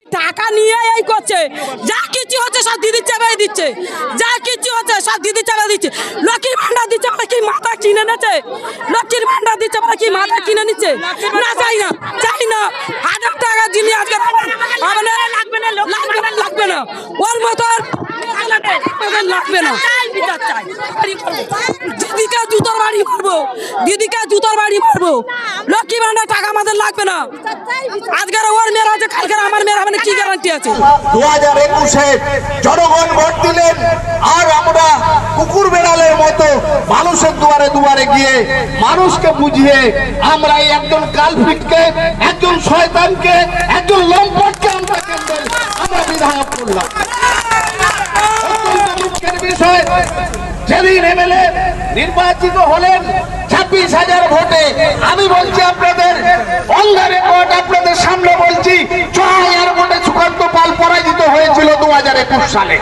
টাকা নিয়ে এই করছে, যা কিছু হচ্ছে সব দিদি চাপাই দিচ্ছে, যা কিছু হচ্ছে সব দিদি চাপাই দিচ্ছে। লক্ষ্মীর ভান্ডার দিচ্ছে, আমরা কি মাথা কিনে নিচ্ছে? লক্ষ্মীর ভান্ডার দিচ্ছে, আমরা কি মাথা কিনে নিচ্ছে? না, চাই না, চাই না। 1000 টাকা দিলে আজকে লাগবে না, ওর মতন লাগবে না। দিদিকে জুতোর বাড়ি মারবো, দিদিকে জুতোর বাড়ি মারবো। লক্ষ্মী ভান্ডার টাকা আমাদের লাগবে না। আজকের ওর মেয়েরা আছে, কালকের আমার মেয়েরা মানে কি গ্যারান্টি আছে? 2021-এ জনগণ ভোট দিলেন, আর আমরা কুকুর বেড়ালের মতো মানুষের দুয়ারে দুয়ারে গিয়ে মানুষকে বুঝিয়ে আমরা এই একজন কালপিটকে, একজন শয়তানকে, একজন লম্পটকে আমরা বিধায়ক করলাম। অত্যন্ত দুঃখের বিষয়, যেদিন এমএলএ নির্বাচিত হলেন 26,000 ভোটে, আমি বলছি আপনাদের অঙ্গারে ভোট, আপনাদের সামনে বলছি 6,000 ভোটে সুকান্ত পাল পরাজিত হয়েছিল 2021 সালে।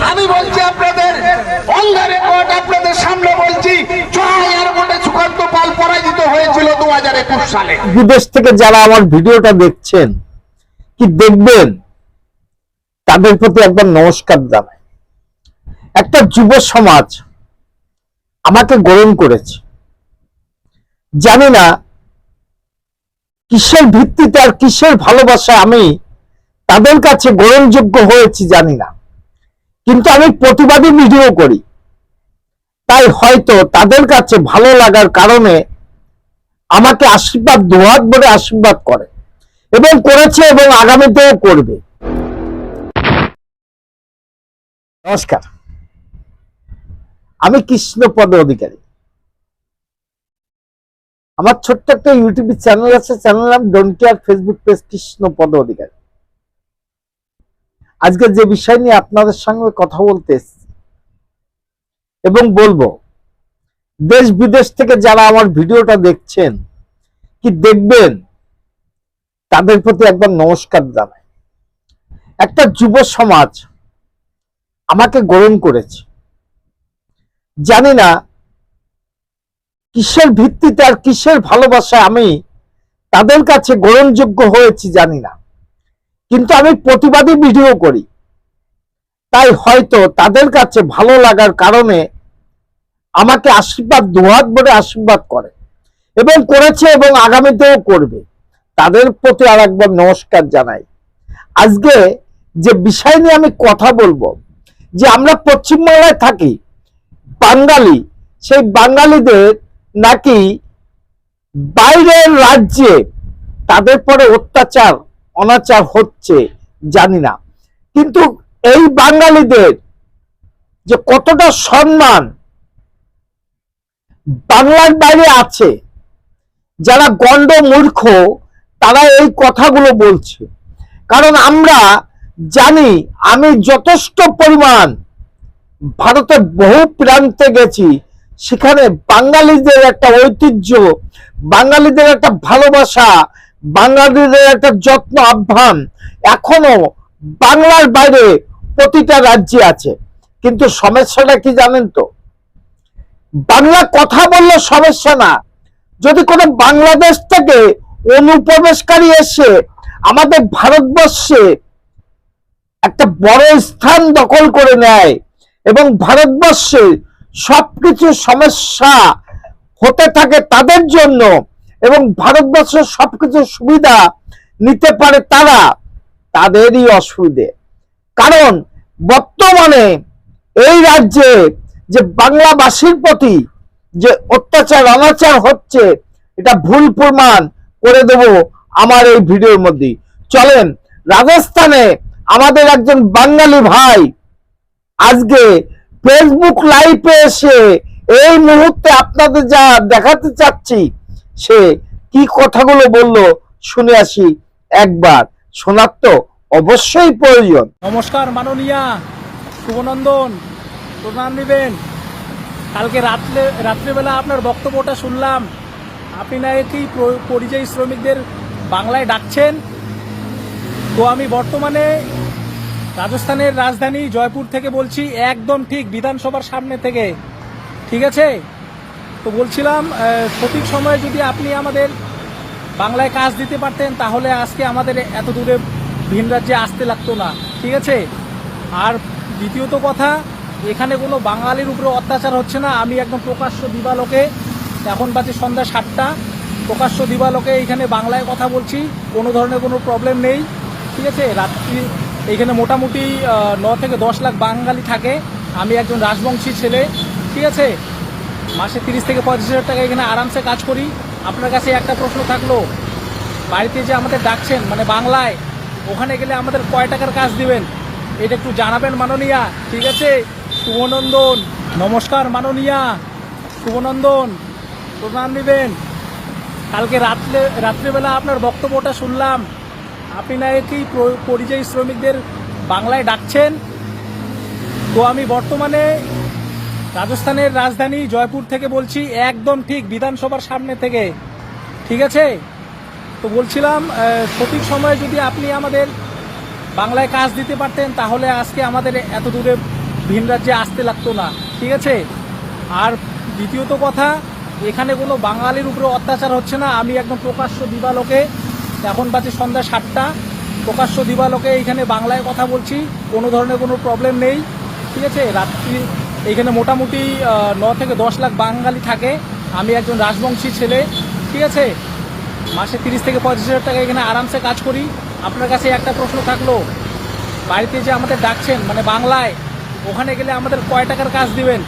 আমি বলছি আপনাদের অঙ্গারে ভোট, আপনাদের সামনে বলছি 6,000 ভোটে সুকান্ত পাল পরাজিত হয়েছিল 2021 সালে। বিদেশ থেকে যারা আমার ভিডিওটা দেখছেন কি দেখবেন, তাদের প্রতি একবার নমস্কার জানাই। একটা যুব সমাজ আমাকে গ্রহণ করেছে, জানি না কিসের ভিত্তিতে আর কিসের ভালোবাসায় আমি তাদের কাছে গ্রহণযোগ্য হয়েছি জানি না, কিন্তু আমি প্রতিবাদী ভিডিও করি, তাই হয়তো তাদের কাছে ভালো লাগার কারণে আমাকে আশীর্বাদ, দুহাত ভরে আশীর্বাদ করে এবং করেছে এবং আগামীতেও করবে। নমস্কার, আমি কৃষ্ণপদ অধিকারী। আমার ছোট্ট একটা ইউটিউব চ্যানেল আছে, চ্যানেল নাম don't care, Facebook page Krishnapada Adhikari. আজকে যে বিষয় নিয়ে আপনাদের সঙ্গে কথা বলতে এসেছি এবং বলবো, দেশ বিদেশ থেকে যারা আমার ভিডিওটা দেখছেন কি দেখবেন, তাদের প্রতি একবার নমস্কার জানাই। একটা যুব সমাজ আমাকে গ্রহণ করেছে, জানি না কিসের ভিত্তিতে আর কিসের ভালোবাসায় আমি তাদের কাছে গ্রহণযোগ্য হয়েছি জানি না, কিন্তু আমি প্রতিবাদী ভিডিও করি, তাই হয়তো তাদের কাছে ভালো লাগার কারণে আমাকে আশীর্বাদ, দুহাত ভরে আশীর্বাদ করে এবং করেছে এবং আগামীতেও করবে। তাদের প্রতি আর একবার নমস্কার জানাই। আজকে যে বিষয় নিয়ে আমি কথা বলবো, যে আমরা পশ্চিমবাংলায় থাকি, বাঙালি, সেই বাঙালিদের নাকি বাইরের রাজ্যে তাদের পরে অত্যাচার অনাচার হচ্ছে জানি না, কিন্তু এই বাঙালিদের যে কতটা সম্মান বাংলার বাইরে আছে, যারা গণ্ড মূর্খ তারা এই কথাগুলো বলছে। কারণ আমরা জানি, আমি যথেষ্ট পরিমাণ ভারতের বহু প্রান্তে গেছি, সেখানে বাঙালিদের একটা ঐতিহ্য, বাঙালিদের একটা ভালোবাসা, বাঙালিদের একটা যত্ন আহ্বান এখনো বাংলার বাইরে প্রতিটা রাজ্যে আছে। কিন্তু সমস্যাটা কি জানেন তো? বাংলা কথা বললে সমস্যা না, যদি কোনো বাংলাদেশ থেকে অনুপ্রবেশকারী এসে আমাদের ভারতবর্ষে একটা বড় স্থান দখল করে নেয় এবং ভারতবর্ষে সবকিছু সমস্যা হতে থাকে তাদের জন্য এবং ভারতবর্ষের সবকিছু সুবিধা নিতে পারে তারা, তাদেরই অসুবিধে। কারণ বর্তমানে এই রাজ্যে যে বাংলাভাষীর প্রতি যে অত্যাচার অনাচার হচ্ছে, এটা ভুল প্রমাণ করে দেব আমার এই ভিডিওর মধ্যে। চলেন, রাজস্থানে আমাদের একজন বাঙালি ভাই আজকে ফেসবুক লাইভে এসে এই মুহূর্তে আপনাদের যা দেখাতে চাচ্ছি, সে কি কথাগুলো বলল শুনে আসি। একবার শোনার তো অবশ্যই প্রয়োজন। নমস্কার মাননীয়া শুভনন্দন, প্রণাম নেবেন। কালকে রাত্রেবেলা আপনার বক্তব্যটা শুনলাম, আপনি নাকি পরিযায়ী শ্রমিকদের বাংলায় ডাকছেন। তো আমি বর্তমানে রাজস্থানের রাজধানী জয়পুর থেকে বলছি, একদম ঠিক বিধানসভার সামনে থেকে, ঠিক আছে? তো বলছিলাম সঠিক সময়ে যদি আপনি আমাদের বাংলায় কাজ দিতে পারতেন, তাহলে আজকে আমাদের এত দূরে ভিন রাজ্যে আসতে লাগতো না, ঠিক আছে। আর দ্বিতীয়ত কথা, এখানে কোনো বাঙালির উপরে অত্যাচার হচ্ছে না। আমি একদম প্রকাশ্য দিবালোকে, এখন বাজে সন্ধ্যা 7টা, প্রকাশ্য দিবালোকে এখানে বাংলায় কথা বলছি, কোনো ধরনের কোনো প্রবলেম নেই, ঠিক আছে। রাত্রি এইখানে মোটামুটি 9 থেকে 10 লাখ বাঙালি থাকে। আমি একজন রাজবংশী ছেলে, ঠিক আছে। মাসে 30 থেকে 35 হাজার টাকা এখানে আরামসে কাজ করি। আপনার কাছে একটা প্রশ্ন থাকলো, বাড়িতে যে আমাদের ডাকছেন মানে বাংলায়, ওখানে গেলে আমাদের কয় টাকার কাজ দিবেন এটা একটু জানাবেন মাননীয়া, ঠিক আছে। শুভনন্দন, নমস্কার মাননীয়া, শুভনন্দন, প্রণাম নেবেন। কালকে রাত্রেবেলা আপনার বক্তব্যটা শুনলাম, আপনি নাকি পরিযায়ী শ্রমিকদের বাংলায় ডাকছেন। তো আমি বর্তমানে রাজস্থানের রাজধানী জয়পুর থেকে বলছি, একদম ঠিক বিধানসভার সামনে থেকে, ঠিক আছে। তো বলছিলাম সঠিক সময়ে যদি আপনি আমাদের বাংলায় কাজ দিতে পারতেন তাহলে আজকে আমাদের এত দূরে ভিন রাজ্যে আসতে লাগতো না, ঠিক আছে। আর দ্বিতীয়ত কথা, এখানে কোনো বাঙালির উপরে অত্যাচার হচ্ছে না। আমি একদম প্রকাশ্য দিবালোকে, এখন বাজে সন্ধ্যা 7টা, প্রকাশ্য দিবালোকে এইখানে বাংলায় কথা বলছি, কোনো ধরনের কোনো প্রবলেম নেই, ঠিক আছে। রাত্রি এইখানে মোটামুটি 9 থেকে 10 লাখ বাঙালি থাকে। আমি একজন রাজবংশী ছেলে, ঠিক আছে। মাসে 30 থেকে 35 হাজার টাকা এখানে আরামসে কাজ করি। আপনার কাছে একটা প্রশ্ন থাকলো, বাড়িতে যে আমাদের ডাকছেন মানে বাংলায়, ওখানে গেলে আমাদের কয় টাকার কাজ দিবেন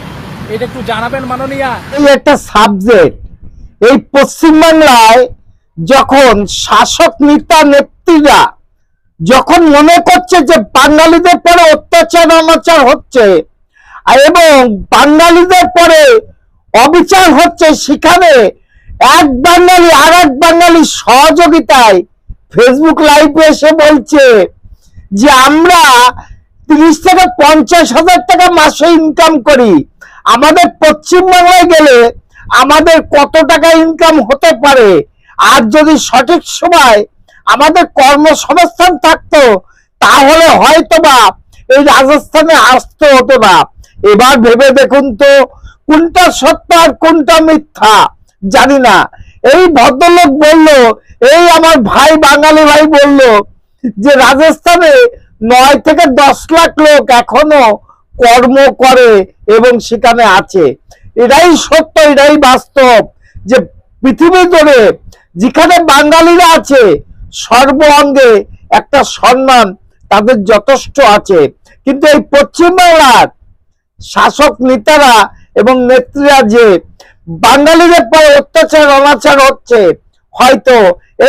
এটা একটু জানাবেন মাননীয়া। এই একটা সাবজেক্ট, এই পশ্চিমবাংলায় যখন শাসক নেতা নেত্রীরা যখন মনে করছে যে বাঙালিদের পরে অত্যাচার অনাচার হচ্ছে এবং বাঙালিদের পরে অবিচার হচ্ছে, সেখানে এক বাঙালি আর এক বাঙালির সহযোগিতায় ফেসবুক লাইভে এসে বলছে যে আমরা 30 থেকে 50 হাজার টাকা মাসে ইনকাম করি, আমাদের পশ্চিমবাংলায় গেলে আমাদের কত টাকা ইনকাম হতে পারে, আর যদি সঠিক সময় আমাদের কর্মসংস্থান থাকতো তাহলে হয়তোবা এই রাজস্থানে আসতে হতো না। এবার ভেবে দেখুন তো কোনটা সত্য আর কোনটা মিথ্যা জানি না। এই ভদ্রলোক বলল, এই আমার ভাই বাঙালি ভাই বলল যে রাজস্থানে 9 থেকে 10 লাখ লোক এখনো কর্ম করে এবং সেখানে আছে। এটাই সত্য, এটাই বাস্তব যে পৃথিবী জুড়ে যেখানে বাঙালিরা আছে সর্ব অঙ্গে একটা সম্মান তাদের যথেষ্ট আছে। কিন্তু এই পশ্চিমবাংলার শাসক নেতারা এবং নেত্রীরা যে বাঙালিদের পরে অত্যাচার অনাচার হচ্ছে, হয়তো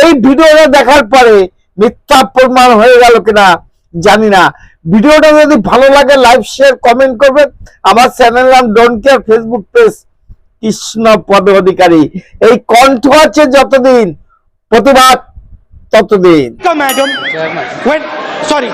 এই ভিডিওটা দেখার পরে মিথ্যা প্রমাণ হয়ে গেল কিনা জানি না। ভিডিওটা যদি ভালো লাগে লাইক শেয়ার কমেন্ট করবেন। আমার চ্যানেল নাম don't care, Facebook page Krishna পদ অধিকারী। এই কণ্ঠ আছে যতদিন, প্রতিবাদ ততদিন। Madam, when sorry.